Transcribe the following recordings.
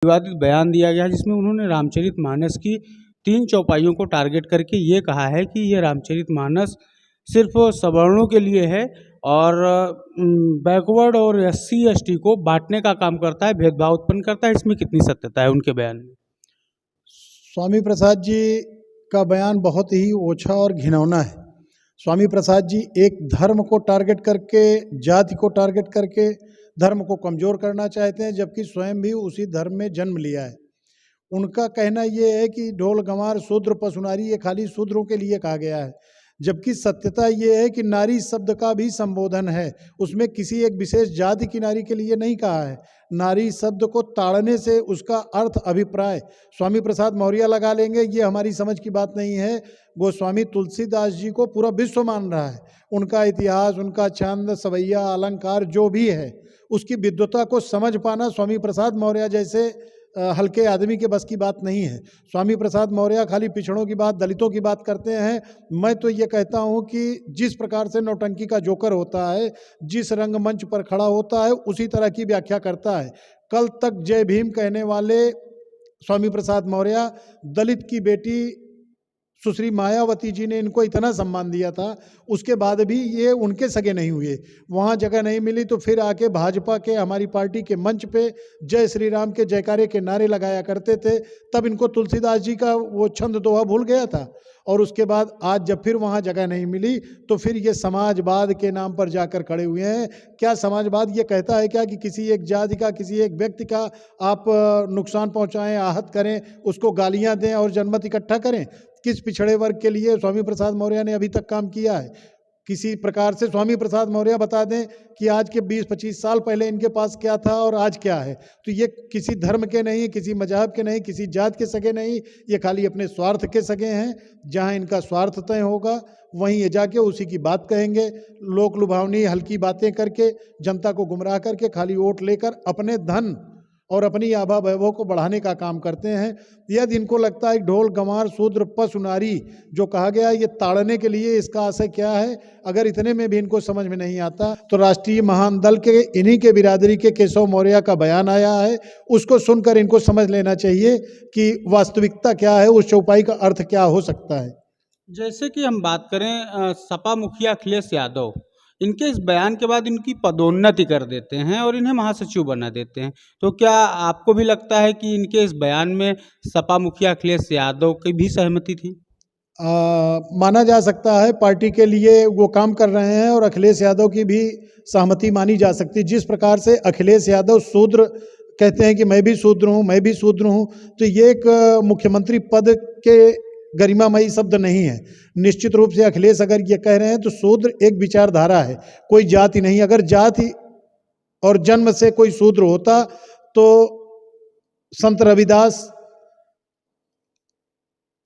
विवादित बयान दिया गया जिसमें उन्होंने रामचरितमानस की 3 चौपाइयों को टारगेट करके ये कहा है कि ये रामचरितमानस सिर्फ सवर्णों के लिए है और बैकवर्ड और एससी एसटी को बांटने का काम करता है, भेदभाव उत्पन्न करता है। इसमें कितनी सत्यता है उनके बयान में? स्वामी प्रसाद जी का बयान बहुत ही ओछा और घिनौना है। स्वामी प्रसाद जी एक धर्म को टारगेट करके, जाति को टारगेट करके धर्म को कमज़ोर करना चाहते हैं, जबकि स्वयं भी उसी धर्म में जन्म लिया है। उनका कहना ये है कि ढोल गंवार शूद्र पशुनारी ये खाली शूद्रों के लिए कहा गया है, जबकि सत्यता ये है कि नारी शब्द का भी संबोधन है, उसमें किसी एक विशेष जाति की नारी के लिए नहीं कहा है। नारी शब्द को ताड़ने से उसका अर्थ अभिप्राय स्वामी प्रसाद मौर्य लगा लेंगे, ये हमारी समझ की बात नहीं है। गोस्वामी तुलसीदास जी को पूरा विश्व मान रहा है, उनका इतिहास, उनका छंद, सवैया, अलंकार जो भी है, उसकी विद्वता को समझ पाना स्वामी प्रसाद मौर्य जैसे हल्के आदमी के बस की बात नहीं है। स्वामी प्रसाद मौर्य खाली पिछड़ों की बात, दलितों की बात करते हैं। मैं तो ये कहता हूँ कि जिस प्रकार से नौटंकी का जोकर होता है, जिस रंगमंच पर खड़ा होता है, उसी तरह की व्याख्या करता है। कल तक जय भीम कहने वाले स्वामी प्रसाद मौर्य दलित की बेटी सुश्री मायावती जी ने इनको इतना सम्मान दिया था, उसके बाद भी ये उनके सगे नहीं हुए। वहाँ जगह नहीं मिली तो फिर आके भाजपा के, हमारी पार्टी के मंच पे जय श्री राम के जयकारे के नारे लगाया करते थे। तब इनको तुलसीदास जी का वो छंद दोहा भूल गया था, और उसके बाद आज जब फिर वहाँ जगह नहीं मिली तो फिर ये समाजवाद के नाम पर जाकर खड़े हुए हैं। क्या समाजवाद ये कहता है क्या कि किसी एक जाति का, किसी एक व्यक्ति का आप नुकसान पहुँचाएं, आहत करें, उसको गालियाँ दें और जनमत इकट्ठा करें? किस पिछड़े वर्ग के लिए स्वामी प्रसाद मौर्य ने अभी तक काम किया है? किसी प्रकार से स्वामी प्रसाद मौर्य बता दें कि आज के 20-25 साल पहले इनके पास क्या था और आज क्या है। तो ये किसी धर्म के नहीं, किसी मजहब के नहीं, किसी जात के सगे नहीं, ये खाली अपने स्वार्थ के सगे हैं। जहाँ इनका स्वार्थ तय होगा वहीं ये जाके उसी की बात कहेंगे। लोक लुभावनी हल्की बातें करके, जनता को गुमराह करके, खाली वोट लेकर अपने धन और अपनी आभा वैभव को बढ़ाने का काम करते हैं। यदि इनको लगता है ढोल गंवार शूद्र पशु नारी जो कहा गया ये ताड़ने के लिए, इसका आशय क्या है, अगर इतने में भी इनको समझ में नहीं आता तो राष्ट्रीय महान दल के इन्हीं के बिरादरी के केशव मौर्य का बयान आया है, उसको सुनकर इनको समझ लेना चाहिए कि वास्तविकता क्या है, उस चौपाई का अर्थ क्या हो सकता है। जैसे कि हम बात करें सपा मुखिया अखिलेश यादव, इनके इस बयान के बाद इनकी पदोन्नति कर देते हैं और इन्हें महासचिव बना देते हैं। तो क्या आपको भी लगता है कि इनके इस बयान में सपा मुखिया अखिलेश यादव की भी सहमति थी? माना जा सकता है, पार्टी के लिए वो काम कर रहे हैं और अखिलेश यादव की भी सहमति मानी जा सकती है। जिस प्रकार से अखिलेश यादव शूद्र कहते हैं कि मैं भी शूद्र हूँ, मैं भी शूद्र हूँ, तो ये एक मुख्यमंत्री पद के गरिमामयी शब्द नहीं है। निश्चित रूप से अखिलेश अगर ये कह रहे हैं तो शूद्र एक विचारधारा है, कोई जाति नहीं। अगर जाति और जन्म से कोई शूद्र होता तो संत रविदास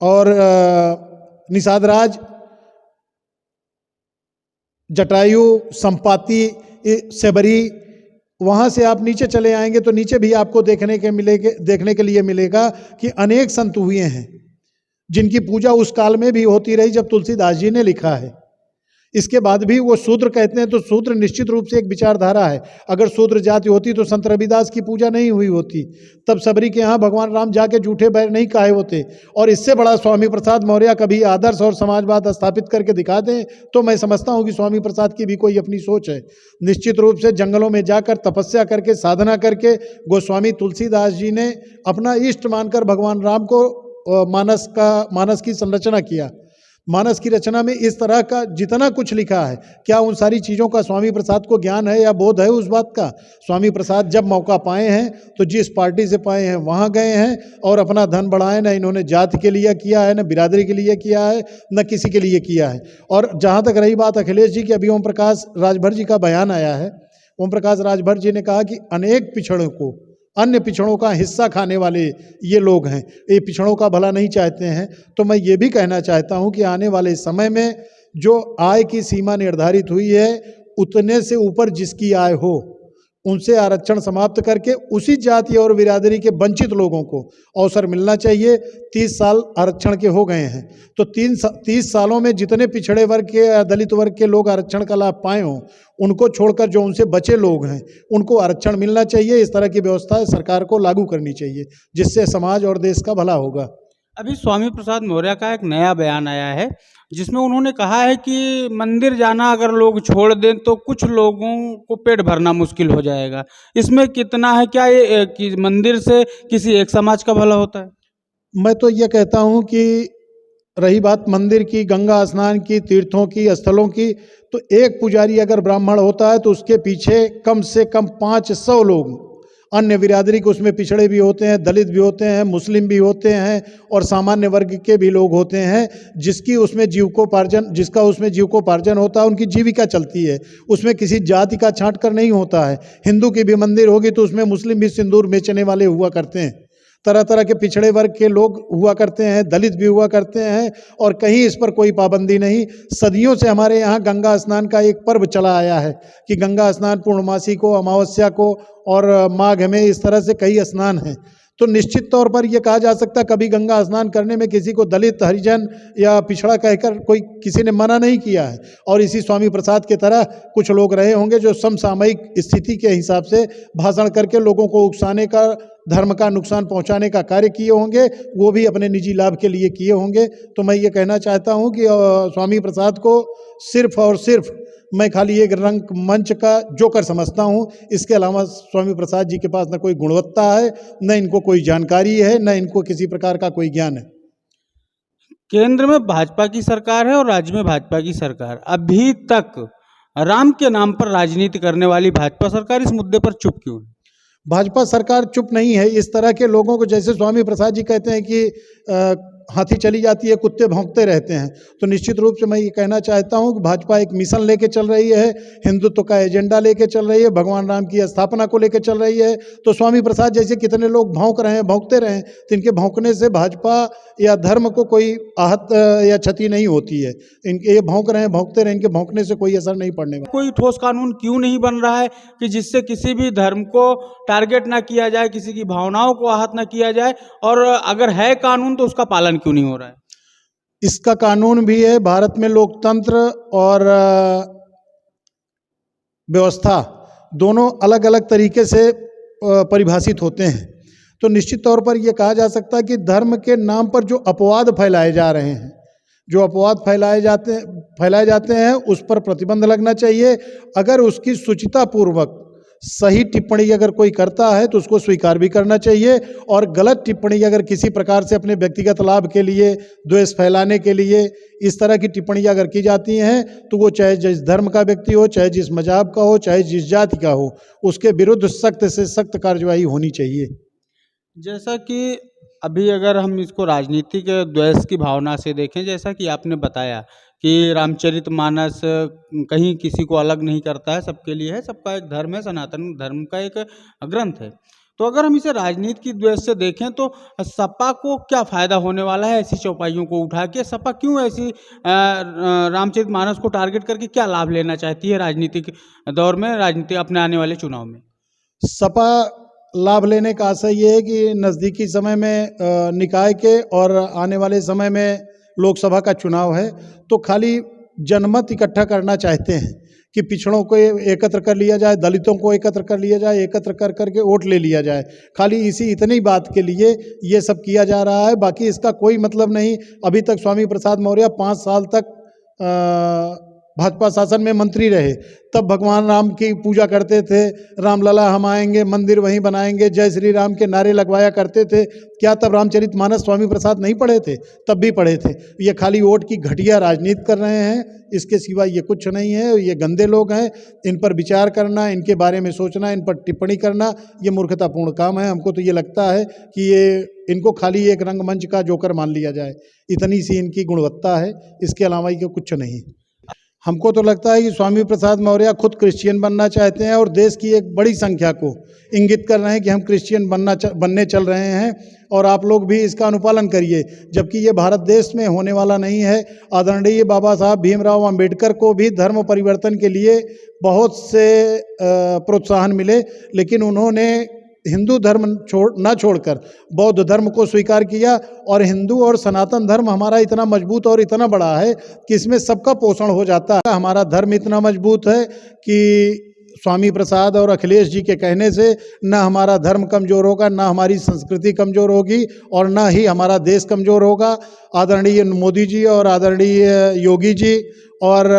और निषाद राज, जटायु, संपाति, सेबरी, वहाँ से आप नीचे चले आएंगे तो नीचे भी आपको देखने के लिए मिलेगा कि अनेक संत हुए हैं जिनकी पूजा उस काल में भी होती रही जब तुलसीदास जी ने लिखा है। इसके बाद भी वो शूद्र कहते हैं, तो शूद्र निश्चित रूप से एक विचारधारा है। अगर शूद्र जाति होती तो संत रविदास की पूजा नहीं हुई होती, तब सबरी के यहाँ भगवान राम जाके झूठे बैर नहीं कहे होते। और इससे बड़ा स्वामी प्रसाद मौर्य कभी आदर्श और समाजवाद स्थापित करके दिखा दें तो मैं समझता हूँ कि स्वामी प्रसाद की भी कोई अपनी सोच है। निश्चित रूप से जंगलों में जाकर तपस्या करके, साधना करके गोस्वामी तुलसीदास जी ने अपना इष्ट मानकर भगवान राम को मानस की संरचना किया। मानस की रचना में इस तरह का जितना कुछ लिखा है, क्या उन सारी चीज़ों का स्वामी प्रसाद को ज्ञान है या बोध है उस बात का? स्वामी प्रसाद जब मौका पाए हैं तो जिस पार्टी से पाए हैं वहाँ गए हैं और अपना धन बढ़ाए। न इन्होंने जाति के लिए किया है, न बिरादरी के लिए किया है, न किसी के लिए किया है। और जहाँ तक रही बात अखिलेश जी की, अभी ओम प्रकाश राजभर जी का बयान आया है। ओम प्रकाश राजभर जी ने कहा कि अनेक पिछड़ों को, अन्य पिछड़ों का हिस्सा खाने वाले ये लोग हैं, ये पिछड़ों का भला नहीं चाहते हैं। तो मैं ये भी कहना चाहता हूँ कि आने वाले समय में जो आय की सीमा निर्धारित हुई है, उतने से ऊपर जिसकी आय हो, उनसे आरक्षण समाप्त करके उसी जाति और बिरादरी के वंचित लोगों को अवसर मिलना चाहिए। 30 साल आरक्षण के हो गए हैं, तो 30 सालों में जितने पिछड़े वर्ग के या दलित वर्ग के लोग आरक्षण का लाभ पाए हों, उनको छोड़कर जो उनसे बचे लोग हैं उनको आरक्षण मिलना चाहिए। इस तरह की व्यवस्था सरकार को लागू करनी चाहिए, जिससे समाज और देश का भला होगा। अभी स्वामी प्रसाद मौर्य का एक नया बयान आया है जिसमें उन्होंने कहा है कि मंदिर जाना अगर लोग छोड़ दें तो कुछ लोगों को पेट भरना मुश्किल हो जाएगा। इसमें कितना है, क्या ये कि मंदिर से किसी एक समाज का भला होता है? मैं तो ये कहता हूँ कि रही बात मंदिर की, गंगा स्नान की, तीर्थों की, स्थलों की, तो एक पुजारी अगर ब्राह्मण होता है तो उसके पीछे कम से कम 500 लोग अन्य बिरादरी के उसमें पिछड़े भी होते हैं, दलित भी होते हैं, मुस्लिम भी होते हैं और सामान्य वर्ग के भी लोग होते हैं, जिसका उसमें जीविकोपार्जन होता है, उनकी जीविका चलती है। उसमें किसी जाति का छांट कर नहीं होता है। हिंदू की भी मंदिर होगी तो उसमें मुस्लिम भी सिंदूर बेचने वाले हुआ करते हैं, तरह तरह के पिछड़े वर्ग के लोग हुआ करते हैं, दलित भी हुआ करते हैं, और कहीं इस पर कोई पाबंदी नहीं। सदियों से हमारे यहाँ गंगा स्नान का एक पर्व चला आया है कि गंगा स्नान पूर्णमासी को, अमावस्या को और माघ में, इस तरह से कई स्नान हैं। तो निश्चित तौर पर यह कहा जा सकता है कभी गंगा स्नान करने में किसी को दलित, हरिजन या पिछड़ा कहकर कोई किसी ने मना नहीं किया है। और इसी स्वामी प्रसाद की तरह कुछ लोग रहे होंगे जो समसामयिक स्थिति के हिसाब से भाषण करके लोगों को उकसाने का, धर्म का नुकसान पहुंचाने का कार्य किए होंगे, वो भी अपने निजी लाभ के लिए किए होंगे। तो मैं ये कहना चाहता हूँ कि स्वामी प्रसाद को सिर्फ और सिर्फ मैं खाली एक रंग मंच का जोकर समझता हूँ। इसके अलावा स्वामी प्रसाद जी के पास न कोई गुणवत्ता है, न इनको कोई जानकारी है, न इनको किसी प्रकार का कोई ज्ञान है। केंद्र में भाजपा की सरकार है और राज्य में भाजपा की सरकार। अभी तक राम के नाम पर राजनीति करने वाली भाजपा सरकार इस मुद्दे पर चुप क्यों है? भाजपा सरकार चुप नहीं है। इस तरह के लोगों को, जैसे स्वामी प्रसाद जी कहते हैं कि हाथी चली जाती है, कुत्ते भौंकते रहते हैं, तो निश्चित रूप से मैं ये कहना चाहता हूँ कि भाजपा एक मिशन लेके चल रही है, हिंदुत्व का एजेंडा लेके चल रही है, भगवान राम की स्थापना को लेके चल रही है। तो स्वामी प्रसाद जैसे कितने लोग भौंक रहे हैं, भौंकते रहे, तो इनके भौंकने से भाजपा या धर्म को कोई आहत या क्षति नहीं होती है। इनके ये भौंक रहे हैं, भौंकते रहे, इनके भौंकने से कोई असर नहीं पड़ने वाला। कोई ठोस कानून क्यों नहीं बन रहा है कि जिससे किसी भी धर्म को टारगेट ना किया जाए, किसी की भावनाओं को आहत ना किया जाए, और अगर है कानून तो उसका पालन क्यों नहीं हो रहा है? इसका कानून भी है। भारत में लोकतंत्र और व्यवस्था दोनों अलग अलग तरीके से परिभाषित होते हैं। तो निश्चित तौर पर यह कहा जा सकता है कि धर्म के नाम पर जो अपवाद फैलाए जा रहे हैं, जो अपवाद फैलाए जाते हैं उस पर प्रतिबंध लगना चाहिए। अगर उसकी सूचितापूर्वक सही टिप्पणी अगर कोई करता है तो उसको स्वीकार भी करना चाहिए, और गलत टिप्पणी अगर किसी प्रकार से अपने व्यक्तिगत लाभ के लिए, द्वेष फैलाने के लिए इस तरह की टिप्पणी अगर की जाती हैं तो वो चाहे जिस धर्म का व्यक्ति हो, चाहे जिस मजहब का हो, चाहे जिस जाति का हो, उसके विरुद्ध सख्त से सख्त कार्रवाई होनी चाहिए। जैसा कि अभी अगर हम इसको राजनीतिक द्वेष की भावना से देखें, जैसा कि आपने बताया कि रामचरितमानस कहीं किसी को अलग नहीं करता है, सबके लिए है, सबका एक धर्म है, सनातन धर्म का एक ग्रंथ है। तो अगर हम इसे राजनीति की द्वेष से देखें तो सपा को क्या फ़ायदा होने वाला है ऐसी चौपाइयों को उठा के? सपा क्यों ऐसी रामचरितमानस को टारगेट करके क्या लाभ लेना चाहती है राजनीतिक दौर में, राजनीति अपने आने वाले चुनाव में? सपा लाभ लेने का आशय ये है कि नज़दीकी समय में निकाय के और आने वाले समय में लोकसभा का चुनाव है, तो खाली जनमत इकट्ठा करना चाहते हैं कि पिछड़ों को एकत्र कर लिया जाए, दलितों को एकत्र कर लिया जाए, एकत्र कर करके वोट ले लिया जाए। खाली इतनी बात के लिए ये सब किया जा रहा है, बाकी इसका कोई मतलब नहीं। अभी तक स्वामी प्रसाद मौर्य 5 साल तक भाजपा शासन में मंत्री रहे, तब भगवान राम की पूजा करते थे, रामलला हम आएंगे, मंदिर वहीं बनाएंगे, जय श्री राम के नारे लगवाया करते थे। क्या तब रामचरितमानस स्वामी प्रसाद नहीं पढ़े थे? तब भी पढ़े थे। ये खाली वोट की घटिया राजनीति कर रहे हैं, इसके सिवा ये कुछ नहीं है। ये गंदे लोग हैं, इन पर विचार करना, इनके बारे में सोचना, इन पर टिप्पणी करना ये मूर्खतापूर्ण काम है। हमको तो ये लगता है कि इनको खाली एक रंगमंच का जोकर मान लिया जाए, इतनी सी इनकी गुणवत्ता है, इसके अलावा ये कुछ नहीं। हमको तो लगता है कि स्वामी प्रसाद मौर्य खुद क्रिश्चियन बनना चाहते हैं और देश की एक बड़ी संख्या को इंगित कर रहे हैं कि हम क्रिश्चियन बनने चल रहे हैं और आप लोग भी इसका अनुपालन करिए, जबकि ये भारत देश में होने वाला नहीं है। आदरणीय बाबा साहब भीमराव अंबेडकर को भी धर्म परिवर्तन के लिए बहुत से प्रोत्साहन मिले, लेकिन उन्होंने हिंदू धर्म ना छोड़कर बौद्ध धर्म को स्वीकार किया और हिंदू और सनातन धर्म हमारा इतना मजबूत और इतना बड़ा है कि इसमें सबका पोषण हो जाता है। हमारा धर्म इतना मजबूत है कि स्वामी प्रसाद और अखिलेश जी के कहने से न हमारा धर्म कमज़ोर होगा, न हमारी संस्कृति कमज़ोर होगी और न ही हमारा देश कमज़ोर होगा। आदरणीय मोदी जी और आदरणीय योगी जी और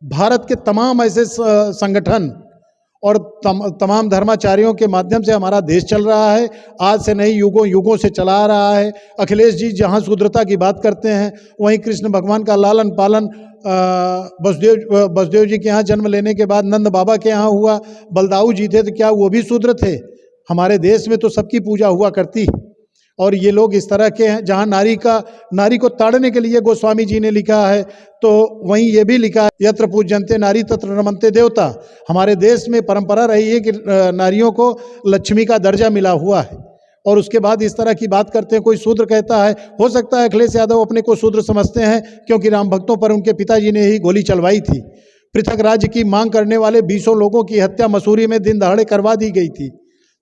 भारत के तमाम ऐसे संगठन और तमाम धर्माचार्यों के माध्यम से हमारा देश चल रहा है, आज से नहीं युगों युगों से चला आ रहा है। अखिलेश जी जहाँ शूद्रता की बात करते हैं, वहीं कृष्ण भगवान का लालन पालन वसुदेव जी के यहाँ जन्म लेने के बाद नंद बाबा के यहाँ हुआ। बलदाऊ जी थे तो क्या वो भी शूद्र थे? हमारे देश में तो सबकी पूजा हुआ करती है और ये लोग इस तरह के हैं। जहाँ नारी को ताड़ने के लिए गोस्वामी जी ने लिखा है, तो वहीं ये भी लिखा है, यत्र पूज्यन्ते नारी तत्र रमन्ते देवता। हमारे देश में परंपरा रही है कि नारियों को लक्ष्मी का दर्जा मिला हुआ है और उसके बाद इस तरह की बात करते हैं। कोई शूद्र कहता है, हो सकता है अखिलेश यादव अपने को शूद्र समझते हैं क्योंकि राम भक्तों पर उनके पिताजी ने ही गोली चलवाई थी। पृथक राज्य की मांग करने वाले 20 लोगों की हत्या मसूरी में दिन दहाड़े करवा दी गई थी।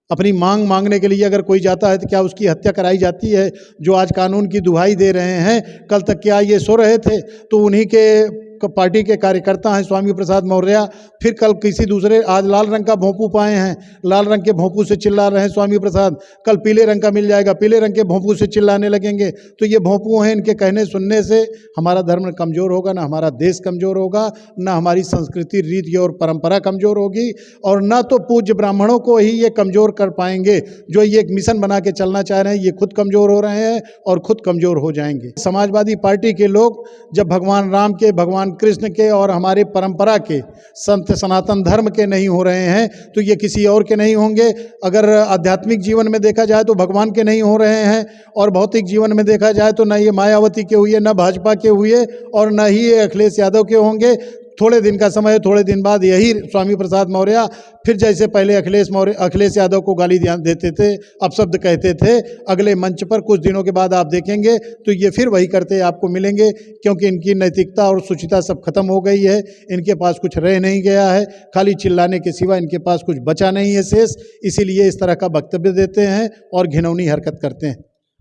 अपनी मांग मांगने के लिए अगर कोई जाता है तो क्या उसकी हत्या कराई जाती है? जो आज कानून की दुहाई दे रहे हैं, कल तक क्या ये सो रहे थे? तो उन्हीं के पार्टी के कार्यकर्ता हैं स्वामी प्रसाद मौर्य। फिर कल किसी दूसरे, आज लाल रंग का भोंपू पाए हैं, लाल रंग के भोंपू से चिल्ला रहे हैं स्वामी प्रसाद, कल पीले रंग का मिल जाएगा, पीले रंग के भोंपू से चिल्लाने लगेंगे। तो ये भोंपू हैं, इनके कहने सुनने से हमारा धर्म कमज़ोर होगा, ना हमारा देश कमज़ोर होगा, ना हमारी संस्कृति रीति और परंपरा कमज़ोर होगी और ना तो पूज्य ब्राह्मणों को ही ये कमज़ोर कर पाएंगे। जो ये एक मिशन बना के चलना चाह रहे हैं, ये खुद कमज़ोर हो रहे हैं और खुद कमज़ोर हो जाएंगे। समाजवादी पार्टी के लोग जब भगवान राम के, भगवान कृष्ण के और हमारे परंपरा के, संत सनातन धर्म के नहीं हो रहे हैं तो ये किसी और के नहीं होंगे। अगर आध्यात्मिक जीवन में देखा जाए तो भगवान के नहीं हो रहे हैं और भौतिक जीवन में देखा जाए तो न ये मायावती के हुए, न भाजपा के हुए और न ही ये अखिलेश यादव के होंगे। थोड़े दिन का समय, थोड़े दिन बाद यही स्वामी प्रसाद मौर्य फिर जैसे पहले अखिलेश यादव को गाली देते थे, अपशब्द कहते थे, अगले मंच पर कुछ दिनों के बाद आप देखेंगे तो ये फिर वही करते आपको मिलेंगे, क्योंकि इनकी नैतिकता और शुचिता सब खत्म हो गई है। इनके पास कुछ रह नहीं गया है, खाली चिल्लाने के सिवा इनके पास कुछ बचा नहीं है शेष। इसीलिए इस तरह का वक्तव्य देते हैं और घिनौनी हरकत करते हैं।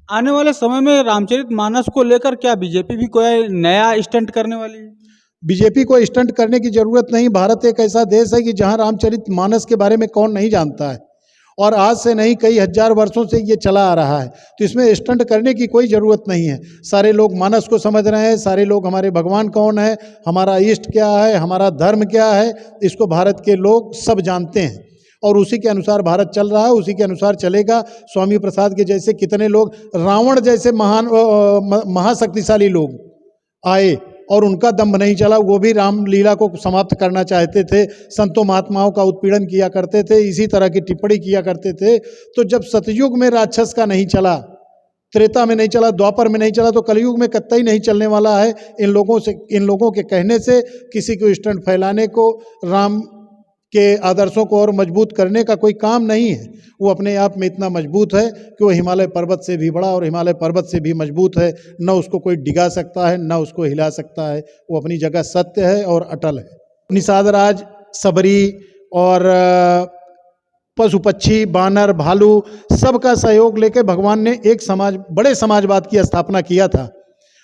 आने वाले समय में रामचरितमानस को लेकर क्या बीजेपी भी कोई नया स्टंट करने वाली है? बीजेपी को स्टंट करने की जरूरत नहीं। भारत एक ऐसा देश है कि जहां रामचरितमानस के बारे में कौन नहीं जानता है और आज से नहीं कई हजार वर्षों से ये चला आ रहा है, तो इसमें स्टंट करने की कोई ज़रूरत नहीं है। सारे लोग मानस को समझ रहे हैं, सारे लोग हमारे भगवान कौन है, हमारा इष्ट क्या है, हमारा धर्म क्या है, इसको भारत के लोग सब जानते हैं और उसी के अनुसार भारत चल रहा है, उसी के अनुसार चलेगा। स्वामी प्रसाद के जैसे कितने लोग, रावण जैसे महान महाशक्तिशाली लोग आए और उनका दम्भ नहीं चला, वो भी रामलीला को समाप्त करना चाहते थे, संतों महात्माओं का उत्पीड़न किया करते थे, इसी तरह की टिप्पणी किया करते थे। तो जब सतयुग में राक्षस का नहीं चला, त्रेता में नहीं चला, द्वापर में नहीं चला, तो कलयुग में कतई नहीं चलने वाला है। इन लोगों के कहने से किसी को स्टंट फैलाने को, राम के आदर्शों को और मजबूत करने का कोई काम नहीं है। वो अपने आप में इतना मजबूत है कि वो हिमालय पर्वत से भी बड़ा और हिमालय पर्वत से भी मजबूत है। न उसको कोई डिगा सकता है, न उसको हिला सकता है। वो अपनी जगह सत्य है और अटल है। निषाद राज, सबरी और पशु पक्षी, बानर, भालू, सबका सहयोग लेकर भगवान ने एक बड़े समाजवाद की स्थापना किया था।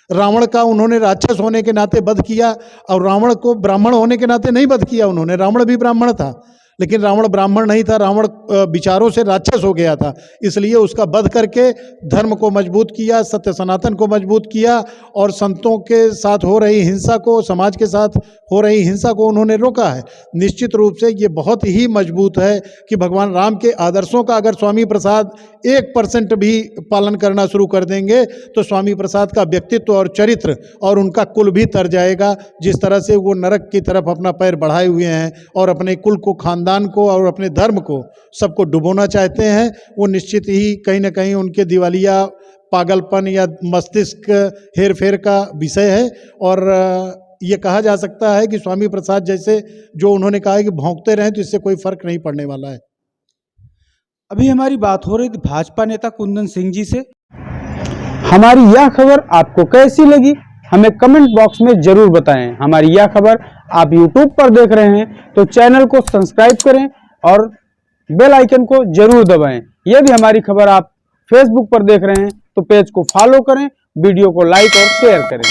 रावण का उन्होंने राक्षस होने के नाते वध किया और रावण को ब्राह्मण होने के नाते नहीं वध किया उन्होंने। रावण भी ब्राह्मण था, लेकिन रावण ब्राह्मण नहीं था, रावण विचारों से राक्षस हो गया था। इसलिए उसका वध करके धर्म को मजबूत किया, सत्य सनातन को मजबूत किया और संतों के साथ हो रही हिंसा को, समाज के साथ हो रही हिंसा को उन्होंने रोका है। निश्चित रूप से ये बहुत ही मजबूत है कि भगवान राम के आदर्शों का अगर स्वामी प्रसाद 1% भी पालन करना शुरू कर देंगे तो स्वामी प्रसाद का व्यक्तित्व और चरित्र और उनका कुल भी तर जाएगा। जिस तरह से वो नरक की तरफ अपना पैर बढ़ाए हुए हैं और अपने कुल को, खानदान को और अपने धर्म को, सबको डुबोना चाहते हैं, वो निश्चित ही कहीं ना कहीं उनके दिवालिया पागलपन या मस्तिष्क हेर फेर का विषय है। और ये कहा जा सकता है कि स्वामी प्रसाद जैसे जो उन्होंने कहा है कि भौंकते रहें तो इससे कोई फर्क नहीं पड़ने वाला है। अभी हमारी बात हो रही थी भाजपा नेता कुंदन सिंह जी से। हमारी यह खबर आपको कैसी लगी हमें कमेंट बॉक्स में जरूर बताएं। हमारी यह खबर आप YouTube पर देख रहे हैं तो चैनल को सब्सक्राइब करें और बेल आइकन को जरूर दबाएं। यदि हमारी खबर आप Facebook पर देख रहे हैं तो पेज को फॉलो करें, वीडियो को लाइक और शेयर करें।